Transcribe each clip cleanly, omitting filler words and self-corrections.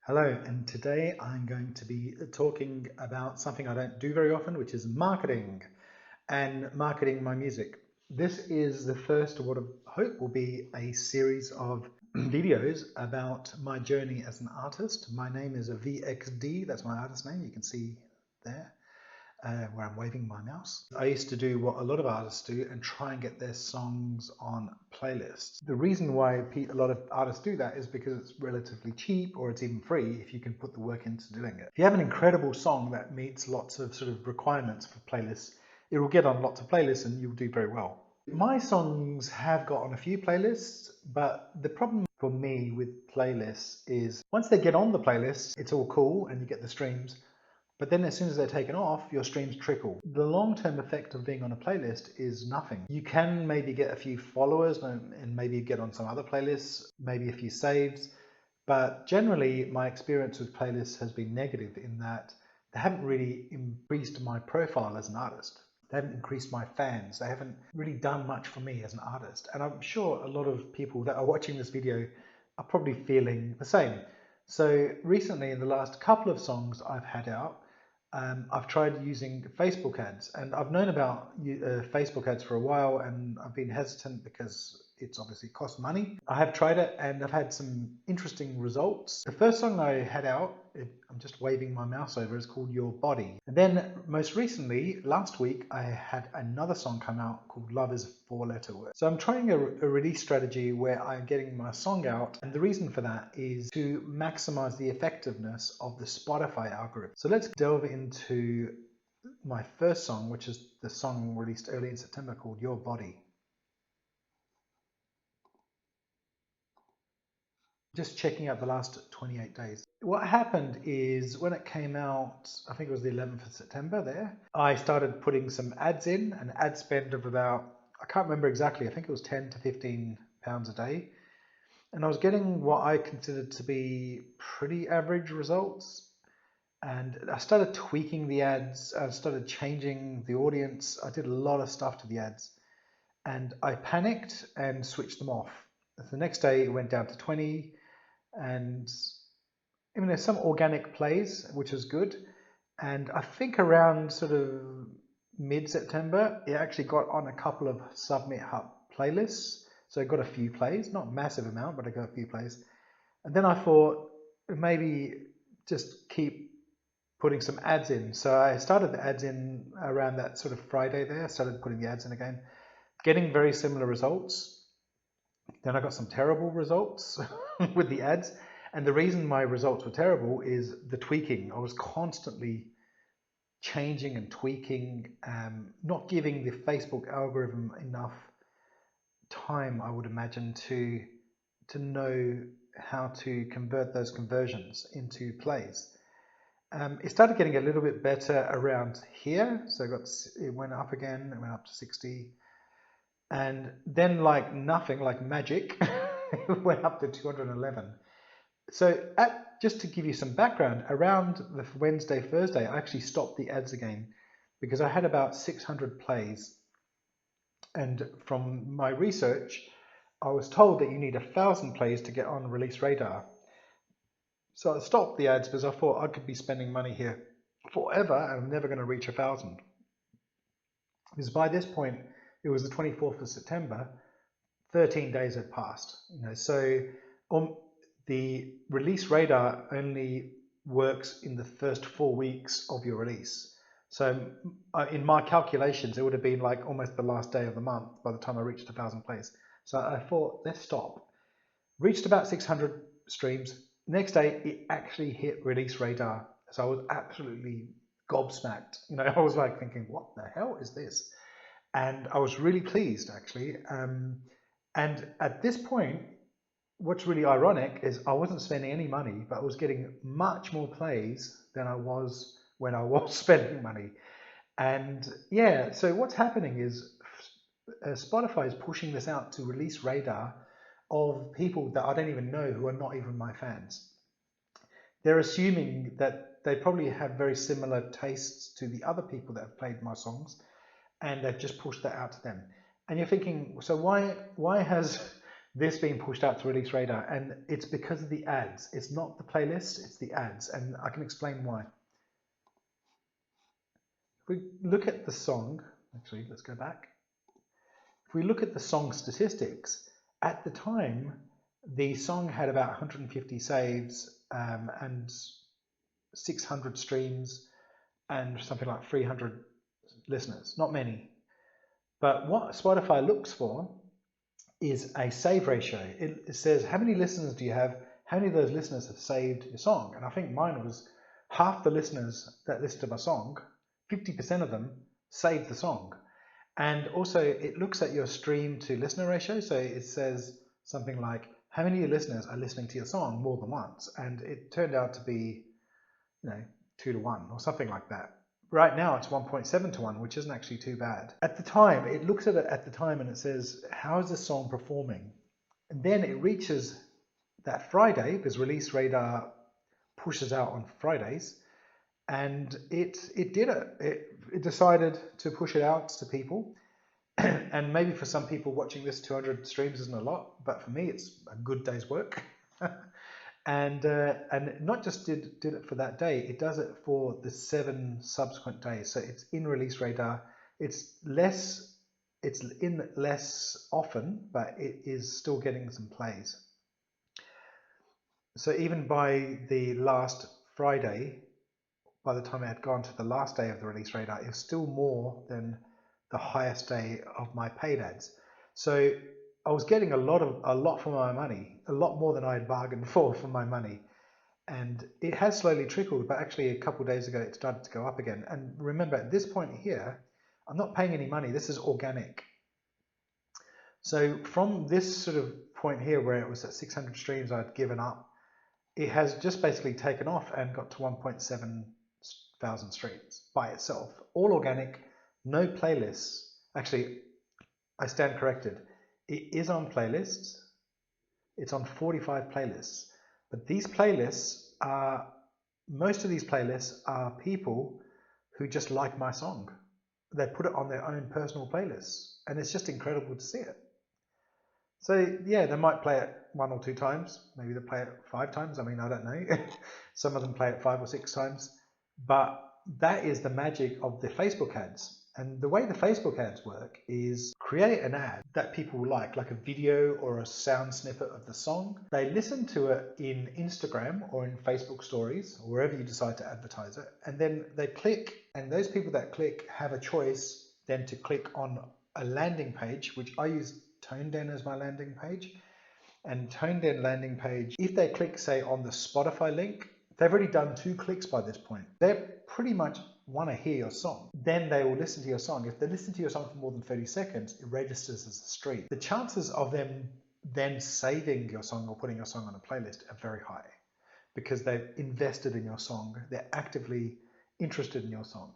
Hello, and today I'm going to be talking about something I don't do very often, which is marketing and marketing my music. This is the first of what I hope will be a series of videos about my journey as an artist. My name is VXD, that's my artist name, you can see there. Where I'm waving my mouse. I used to do what a lot of artists do and try and get their songs on playlists. The reason why a lot of artists do that is because it's relatively cheap, or it's even free if you can put the work into doing it. If you have an incredible song that meets lots of sort of requirements for playlists, it will get on lots of playlists and you'll do very well. My songs have got on a few playlists, but the problem for me with playlists is once they get on the playlist, it's all cool and you get the streams. But then as soon as they're taken off, your streams trickle. The long-term effect of being on a playlist is nothing. You can maybe get a few followers and maybe get on some other playlists, maybe a few saves. But generally, my experience with playlists has been negative in that they haven't really increased my profile as an artist. They haven't increased my fans. They haven't really done much for me as an artist. And I'm sure a lot of people that are watching this video are probably feeling the same. So recently, in the last couple of songs I've had out, I've tried using Facebook ads, and I've known about Facebook ads for a while, and I've been hesitant because it's obviously cost money. I have tried it and I've had some interesting results. The first song I had out, I'm just waving my mouse over, is called Your Body. And then most recently, last week, I had another song come out called Love is a Four-Letter Word. So I'm trying a release strategy where I'm getting my song out, and the reason for that is to maximize the effectiveness of the Spotify algorithm. So let's delve into my first song, which is the song released early in September called Your Body. Just checking out the last 28 days. What happened is when it came out, I think it was the 11th of September there, I started putting some ads in, an ad spend of about, I can't remember exactly, I think it was 10 to 15 pounds a day. And I was getting what I considered to be pretty average results. And I started tweaking the ads, I started changing the audience. I did a lot of stuff to the ads. And I panicked and switched them off. The next day it went down to 20, and I mean, there's some organic plays, which is good. And I think around sort of mid-September, it actually got on a couple of Submit Hub playlists. So it got a few plays, not a massive amount, but I got a few plays. And then I thought maybe just keep putting some ads in. So I started the ads in around that sort of Friday there. I started putting the ads in again, getting very similar results. Then I got some terrible results with the ads. And the reason my results were terrible is the tweaking. I was constantly changing and tweaking, not giving the Facebook algorithm enough time, I would imagine, to know how to convert those conversions into plays. It started getting a little bit better around here. So it went up again, it went up to 60. And then like nothing, like magic, it went up to 211. So just to give you some background, around the Wednesday, Thursday, I actually stopped the ads again because I had about 600 plays. And from my research, I was told that you need 1,000 plays to get on Release Radar. So I stopped the ads because I thought I could be spending money here forever and I'm never going to reach 1,000. Because by this point, it was the 24th of September, 13 days had passed. So the Release Radar only works in the first 4 weeks of your release. So in my calculations, it would have been like almost the last day of the month by the time I reached 1,000 plays. So I thought, let's stop. Reached about 600 streams. Next day, it actually hit Release Radar. So I was absolutely gobsmacked. I was like thinking, what the hell is this? And I was really pleased, actually. And at this point, what's really ironic is I wasn't spending any money, but I was getting much more plays than I was when I was spending money. And yeah, so what's happening is Spotify is pushing this out to Release Radar of people that I don't even know, who are not even my fans. They're assuming that they probably have very similar tastes to the other people that have played my songs, and they've just pushed that out to them. And you're thinking, so why has this being pushed out to Release Radar, and it's because of the ads. It's not the playlist, it's the ads, and I can explain why. If we look at the song, actually, let's go back. If we look at the song statistics, at the time, the song had about 150 saves and 600 streams and something like 300 listeners. Not many. But what Spotify looks for is a save ratio. It says, how many listeners do you have? How many of those listeners have saved your song? And I think mine was half the listeners that listened to my song, 50% of them saved the song. And also it looks at your stream to listener ratio. So it says something like, how many of your listeners are listening to your song more than once? And it turned out to be, 2 to 1 or something like that. Right now it's 1.7 to 1, which isn't actually too bad. At the time, it looks at it at the time and it says, how is this song performing? And then it reaches that Friday, because Release Radar pushes out on Fridays, and it did it. It decided to push it out to people. And maybe for some people watching this, 200 streams isn't a lot, but for me, it's a good day's work. And not just did it for that day, it does it for the 7 subsequent days. So it's in Release Radar. It's in less often, but it is still getting some plays. So even by the last Friday, by the time I had gone to the last day of the Release Radar, it was still more than the highest day of my paid ads. So I was getting a lot for my money, a lot more than I had bargained for my money. And it has slowly trickled, but actually a couple of days ago it started to go up again. And remember, at this point here, I'm not paying any money. This is organic. So from this sort of point here where it was at 600 streams I'd given up, it has just basically taken off and got to 1.7 thousand streams by itself. All organic, no playlists. Actually, I stand corrected. It is on playlists. It's on 45 playlists. But these playlists are, most of these playlists are people who just like my song. They put it on their own personal playlists, and it's just incredible to see it. So yeah, they might play it 1 or 2 times. Maybe they play it 5 times. I mean, I don't know. Some of them play it 5 or 6 times. But that is the magic of the Facebook ads. And the way the Facebook ads work is create an ad that people like a video or a sound snippet of the song. They listen to it in Instagram or in Facebook stories, or wherever you decide to advertise it. And then they click, and those people that click have a choice then to click on a landing page, which I use ToneDen as my landing page. And ToneDen landing page, if they click, say, on the Spotify link, they've already done 2 clicks by this point. They pretty much want to hear your song. Then they will listen to your song. If they listen to your song for more than 30 seconds, it registers as a stream. The chances of them then saving your song or putting your song on a playlist are very high because they've invested in your song. They're actively interested in your song.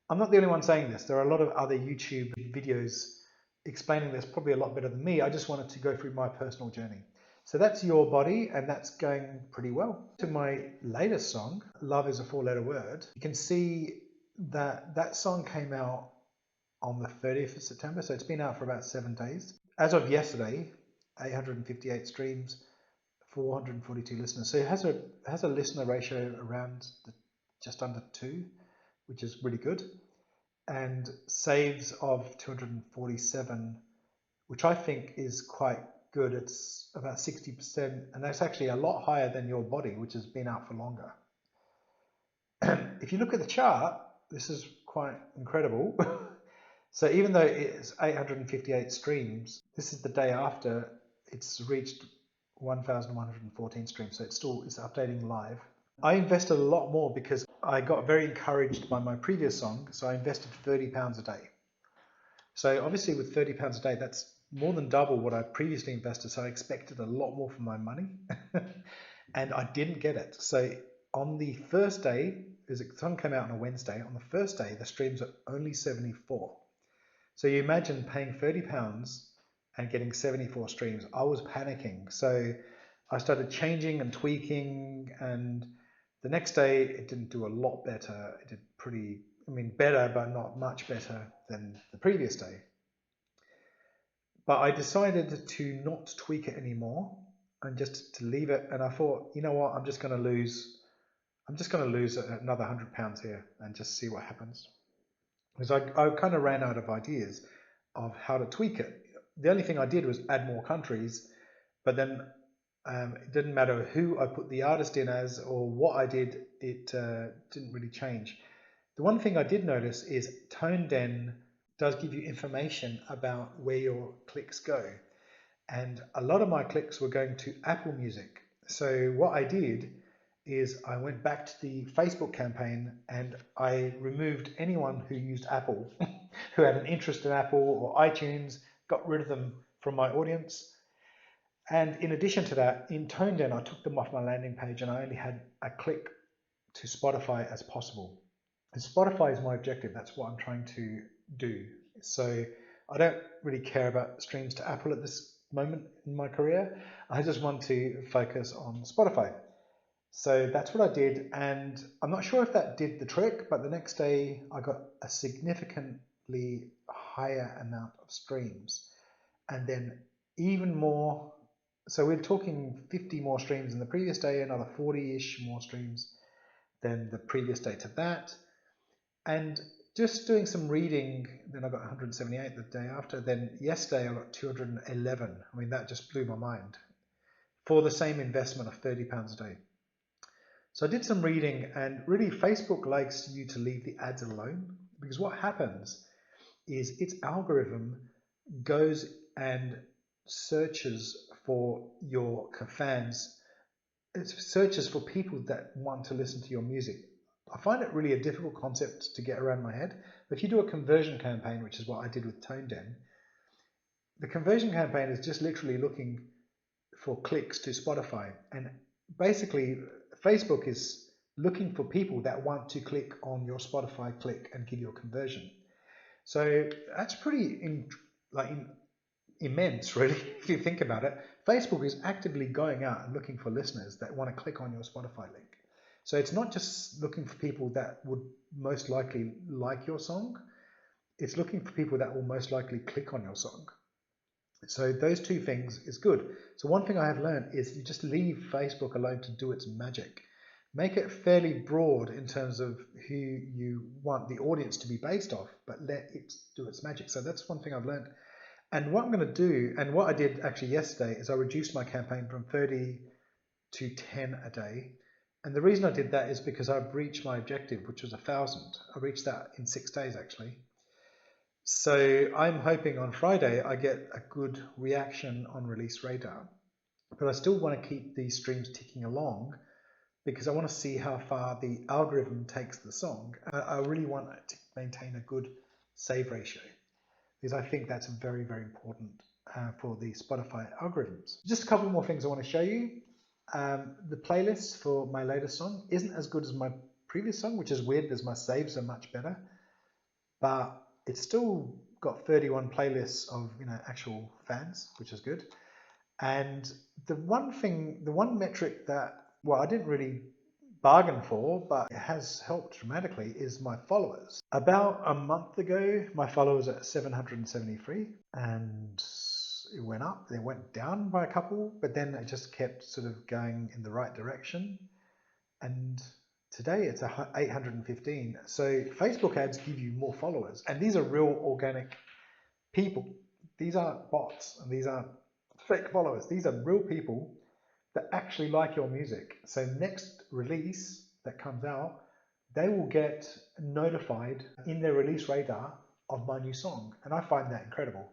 I'm not the only one saying this. There are a lot of other YouTube videos explaining this probably a lot better than me. I just wanted to go through my personal journey. So that's Your Body, and that's going pretty well. To my latest song, Love is a 4-letter word, you can see that that song came out on the 30th of September, so it's been out for about 7 days. As of yesterday, 858 streams, 442 listeners. So it has a listener ratio around just under 2, which is really good. And saves of 247, which I think is quite good. It's about 60%, and that's actually a lot higher than Your Body, which has been out for longer. If you look at the chart, this is quite incredible. So even though it's 858 streams, this is the day after it's reached 1,114 streams. So it's updating live. I invested a lot more because I got very encouraged by my previous song. So I invested £30 a day. So obviously with £30 a day, that's more than double what I previously invested. So I expected a lot more for my money and I didn't get it. So on the first day, because the song came out on a Wednesday, on the first day, the streams are only 74. So you imagine paying £30 and getting 74 streams. I was panicking. So I started changing and tweaking, and the next day it didn't do a lot better. It did better, but not much better than the previous day. But I decided to not tweak it anymore and just to leave it. And I thought, you know what, I'm just going to lose another £100 here and just see what happens. Because I kind of ran out of ideas of how to tweak it. The only thing I did was add more countries, but then it didn't matter who I put the artist in as or what I did, it didn't really change. The one thing I did notice is ToneDen does give you information about where your clicks go. And a lot of my clicks were going to Apple Music. So what I did is I went back to the Facebook campaign and I removed anyone who used Apple, who had an interest in Apple or iTunes, got rid of them from my audience. And in addition to that, in ToneDen, I took them off my landing page and I only had a click to Spotify as possible. And Spotify is my objective. That's what I'm trying to do. So I don't really care about streams to Apple at this moment in my career. I just want to focus on Spotify. So that's what I did. And I'm not sure if that did the trick, but the next day I got a significantly higher amount of streams. And then even more, so we're talking 50 more streams in the previous day, another 40-ish more streams than the previous day to that. And just doing some reading, then I got 178 the day after. Then yesterday I got 211. I mean, that just blew my mind for the same investment of £30 a day. So I did some reading, and really Facebook likes you to leave the ads alone, because what happens is its algorithm goes and searches for your fans. It searches for people that want to listen to your music. I find it really a difficult concept to get around my head. But if you do a conversion campaign, which is what I did with ToneDen, the conversion campaign is just literally looking for clicks to Spotify. And basically, Facebook is looking for people that want to click on your Spotify click and give you a conversion. So that's pretty immense, really, if you think about it. Facebook is actively going out and looking for listeners that want to click on your Spotify link. So it's not just looking for people that would most likely like your song, it's looking for people that will most likely click on your song. So those two things is good. So one thing I have learned is you just leave Facebook alone to do its magic. Make it fairly broad in terms of who you want the audience to be based off, but let it do its magic. So that's one thing I've learned. And what I'm going to do, and what I did actually yesterday, is I reduced my campaign from 30 to 10 a day. And the reason I did that is because I've reached my objective, which was 1,000. I reached that in 6 days, actually. So I'm hoping on Friday I get a good reaction on Release Radar. But I still want to keep these streams ticking along because I want to see how far the algorithm takes the song. I really want to maintain a good save ratio because I think that's very, very important for the Spotify algorithms. Just a couple more things I want to show you. The playlist for my latest song isn't as good as my previous song, which is weird because my saves are much better, but it's still got 31 playlists of actual fans, which is good. And the one metric that, well, I didn't really bargain for, but it has helped dramatically, is my followers. About a month ago, my followers are at 773, and it went up, then went down by a couple, but then it just kept sort of going in the right direction. And today it's 815. So Facebook ads give you more followers, and these are real organic people. These aren't bots, and these aren't fake followers. These are real people that actually like your music. So next release that comes out, they will get notified in their release radar of my new song. And I find that incredible.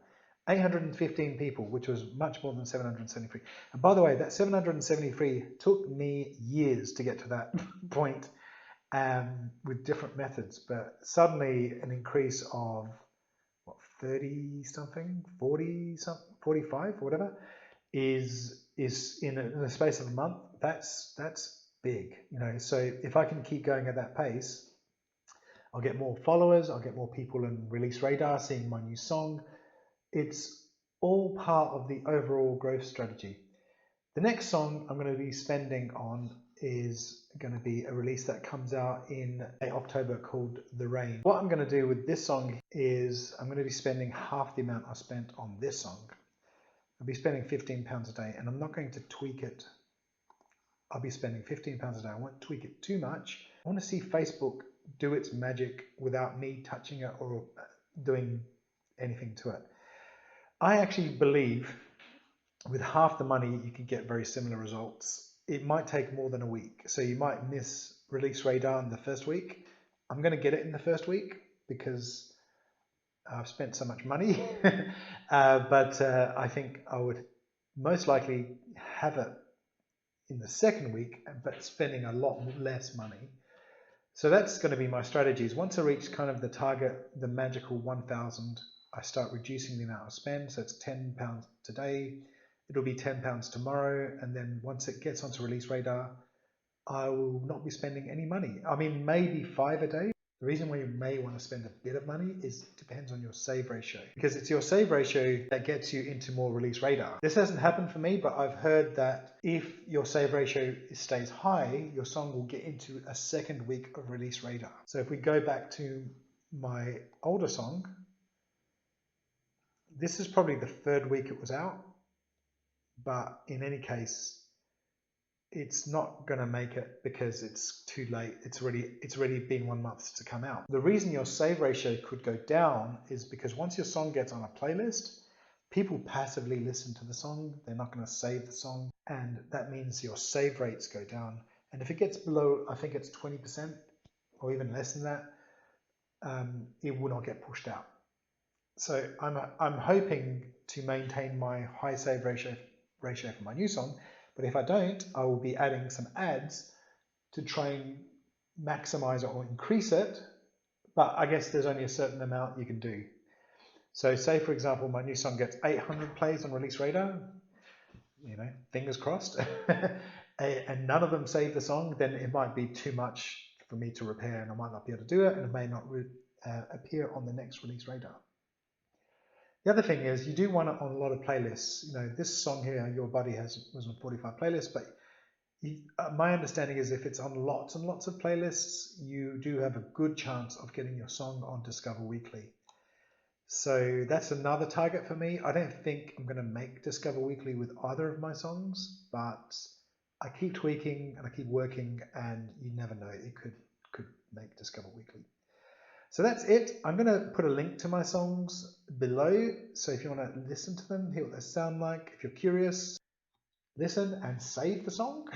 815 people, which was much more than 773. And by the way, that 773 took me years to get to that point with different methods. But suddenly an increase of 30 something, 40 something, 45 or whatever is in a space of a month. That's big, so if I can keep going at that pace, I'll get more followers, I'll get more people in Release Radar seeing my new song. It's all part of the overall growth strategy. The next song I'm going to be spending on is going to be a release that comes out in October called The Rain. What I'm going to do with this song is I'm going to be spending half the amount I spent on this song. I'll be spending £15 a day, and I'm not going to tweak it. I'll be spending £15 a day. I won't tweak it too much. I want to see Facebook do its magic without me touching it or doing anything to it. I actually believe with half the money, you can get very similar results. It might take more than a week. So you might miss Release Radar in the first week. I'm going to get it in the first week because I've spent so much money. but I think I would most likely have it in the second week, but spending a lot less money. So that's going to be my strategies. Once I reach kind of the target, the magical 1,000, I start reducing the amount I spend. So it's £10 today. It'll be £10 tomorrow. And then once it gets onto Release Radar, I will not be spending any money. I mean, maybe 5 a day. The reason why you may want to spend a bit of money is it depends on your save ratio, because it's your save ratio that gets you into more Release Radar. This hasn't happened for me, but I've heard that if your save ratio stays high, your song will get into a second week of Release Radar. So if we go back to my older song, this is probably the third week it was out, but in any case, it's not going to make it because it's too late. It's already been 1 month to come out. The reason your save ratio could go down is because once your song gets on a playlist, people passively listen to the song. They're not going to save the song, and that means your save rates go down. And if it gets below, I think it's 20% or even less than that, it will not get pushed out. So I'm hoping to maintain my high save ratio for my new song. But if I don't, I will be adding some ads to try and maximize it or increase it. But I guess there's only a certain amount you can do. So say, for example, my new song gets 800 plays on Release Radar, fingers crossed, and none of them save the song, then it might be too much for me to repair and I might not be able to do it, and it may not appear on the next Release Radar. The other thing is you do want it on a lot of playlists. This song here, Your Body, was on 45 playlists, but my understanding is if it's on lots and lots of playlists, you do have a good chance of getting your song on Discover Weekly. So that's another target for me. I don't think I'm going to make Discover Weekly with either of my songs, but I keep tweaking and I keep working, and you never know, it could make Discover Weekly. So that's it. I'm going to put a link to my songs below. So if you want to listen to them, hear what they sound like, if you're curious, listen and save the song.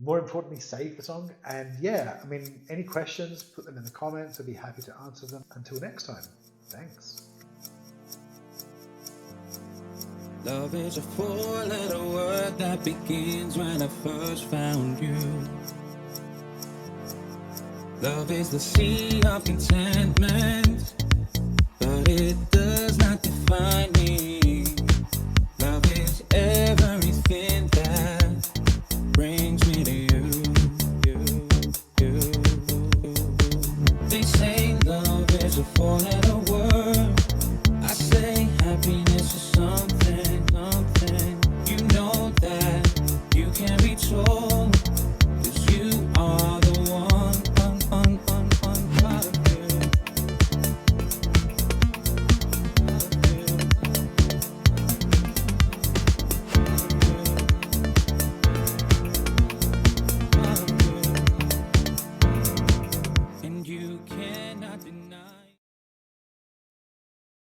More importantly, save the song. And yeah, I mean, any questions, put them in the comments. I'd be happy to answer them. Until next time, thanks. Love is a four-letter word that begins when I first found you. Love is the sea of contentment, but it does not define me. Love is everything that brings